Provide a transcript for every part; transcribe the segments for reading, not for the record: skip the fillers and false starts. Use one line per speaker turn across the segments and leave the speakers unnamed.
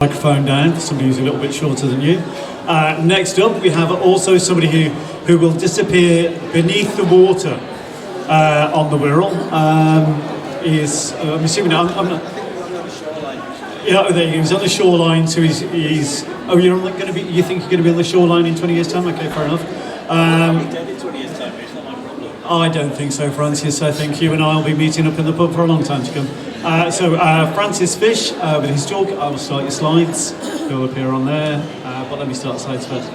Microphone down for somebody who's a little bit shorter than you. Next up, we have also somebody who will disappear beneath the water on the Wirral. I'm assuming I'm not. Yeah, oh, there you go. He's on the shoreline, so he's. Oh, you're going to be. You think you're going to be on the shoreline in 20 years' time? Okay, fair enough.
Dead in 20 years' time, but it's not my problem.
I don't think so, Francis. I think you and I will be meeting up in the pub for a long time to come. Francis Fish with his talk. I will start your slides. They'll appear on there. But let me start the slides first.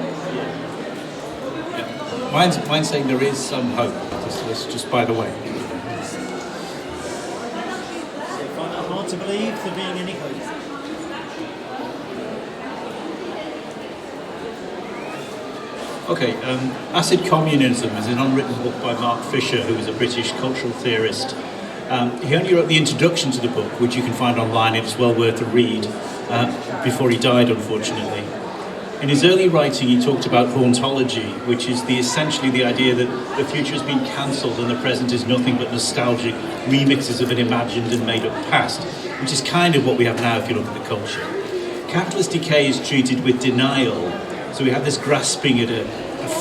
Yeah. Mine's saying there is some hope. Just by the way.
I find it hard to believe there being any hope.
Okay, Acid Communism is an unwritten book by Mark Fisher, who is a British cultural theorist. He only wrote the introduction to the book, which you can find online. It's well worth a read, before he died, unfortunately. In his early writing, he talked about hauntology, which is essentially the idea that the future has been cancelled and the present is nothing but nostalgic remixes of an imagined and made-up past, which is kind of what we have now if you look at the culture. Capitalist decay is treated with denial, so we have this grasping at a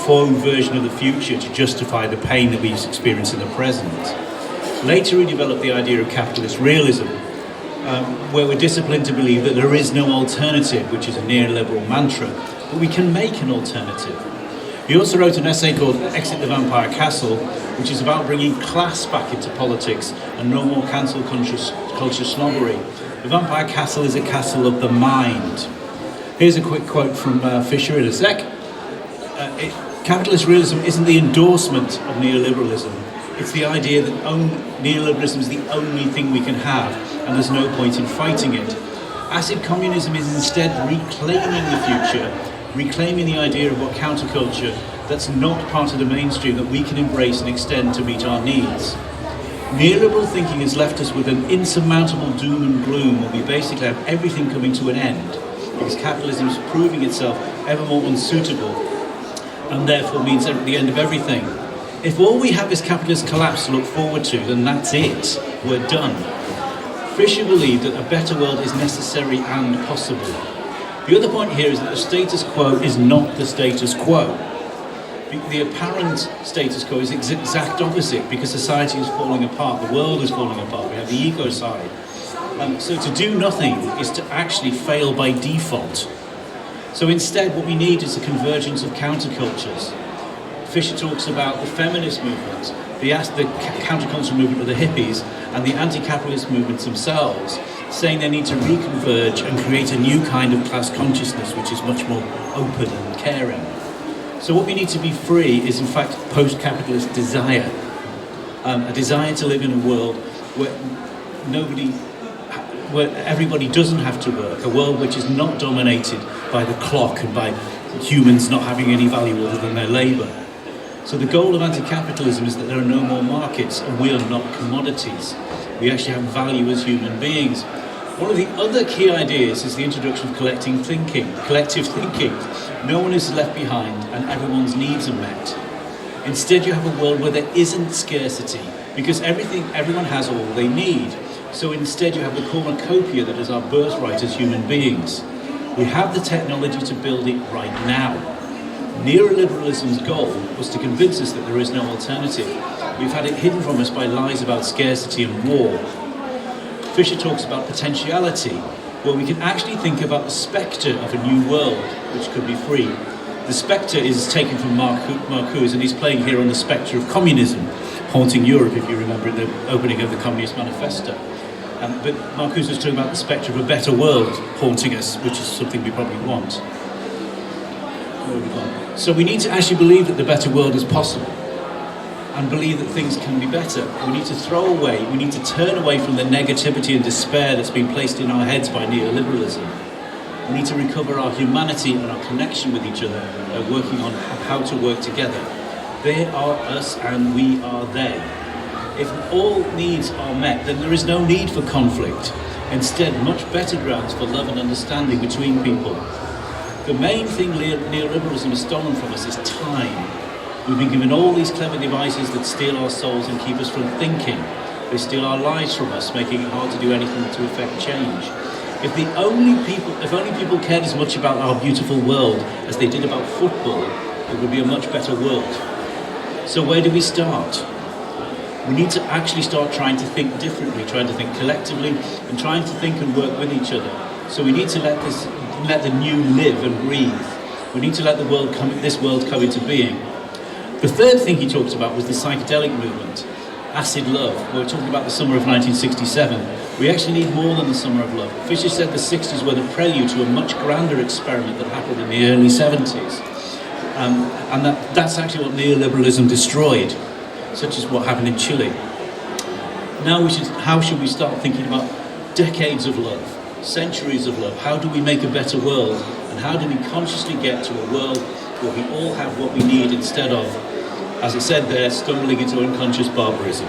faux version of the future to justify the pain that we experience in the present. Later he developed the idea of capitalist realism, where we're disciplined to believe that there is no alternative, which is a neoliberal mantra, but we can make an alternative. He also wrote an essay called Exit the Vampire Castle, which is about bringing class back into politics and no more cancel culture snobbery. The Vampire Castle is a castle of the mind. Here's a quick quote from Fisher in a sec. Capitalist realism isn't the endorsement of neoliberalism. It's the idea that neoliberalism is the only thing we can have, and there's no point in fighting it. Acid communism is instead reclaiming the future, reclaiming the idea of what counterculture that's not part of the mainstream that we can embrace and extend to meet our needs. Neoliberal thinking has left us with an insurmountable doom and gloom where we basically have everything coming to an end, because capitalism is proving itself ever more unsuitable and therefore means the end of everything. If all we have is capitalist collapse to look forward to, then that's it. We're done. Fisher believed that a better world is necessary and possible. The other point here is that the status quo is not the status quo. The apparent status quo is the exact opposite, because society is falling apart, the world is falling apart, we have the ego side. So to do nothing is to actually fail by default. So instead what we need is a convergence of countercultures. Fisher talks about the feminist movement, the counterculture movement of the hippies, and the anti-capitalist movements themselves, saying they need to reconverge and create a new kind of class consciousness which is much more open and caring. So what we need to be free is in fact post-capitalist desire, a desire to live in a world where everybody doesn't have to work, a world which is not dominated by the clock and by humans not having any value other than their labour. So the goal of anti-capitalism is that there are no more markets and we are not commodities. We actually have value as human beings. One of the other key ideas is the introduction of collective thinking. No one is left behind and everyone's needs are met. Instead you have a world where there isn't scarcity, because everyone has all they need. So instead you have the cornucopia that is our birthright as human beings. We have the technology to build it right now. Neoliberalism's goal was to convince us that there is no alternative. We've had it hidden from us by lies about scarcity and war. Fisher talks about potentiality, where we can actually think about the spectre of a new world, which could be free. The spectre is taken from Marcuse, and he's playing here on the spectre of communism, haunting Europe, if you remember, in the opening of the Communist Manifesto. But Marcuse was talking about the spectre of a better world haunting us, which is something we probably want. So we need to actually believe that the better world is possible and believe that things can be better. We need to turn away from the negativity and despair that's been placed in our heads by neoliberalism. We need to recover our humanity and our connection with each other by working on how to work together. They are us and we are they. If all needs are met, then there is no need for conflict. Instead, much better grounds for love and understanding between people. The main thing neoliberalism has stolen from us is time. We've been given all these clever devices that steal our souls and keep us from thinking. They steal our lives from us, making it hard to do anything to effect change. If only people cared as much about our beautiful world as they did about football, it would be a much better world. So where do we start? We need to actually start trying to think differently, trying to think collectively, and trying to think and work with each other. So we need to let the new live and breathe. We need to let this world come into being. The third thing he talked about was the psychedelic movement, acid love. We were talking about the summer of 1967. We actually need more than the summer of love. Fisher said the 60s were the prelude to a much grander experiment that happened in the early 70s. And that's actually what neoliberalism destroyed, such as what happened in Chile. Now how should we start thinking about decades of love, centuries of love? How do we make a better world? And how do we consciously get to a world where we all have what we need instead of, as it said there, stumbling into unconscious barbarism?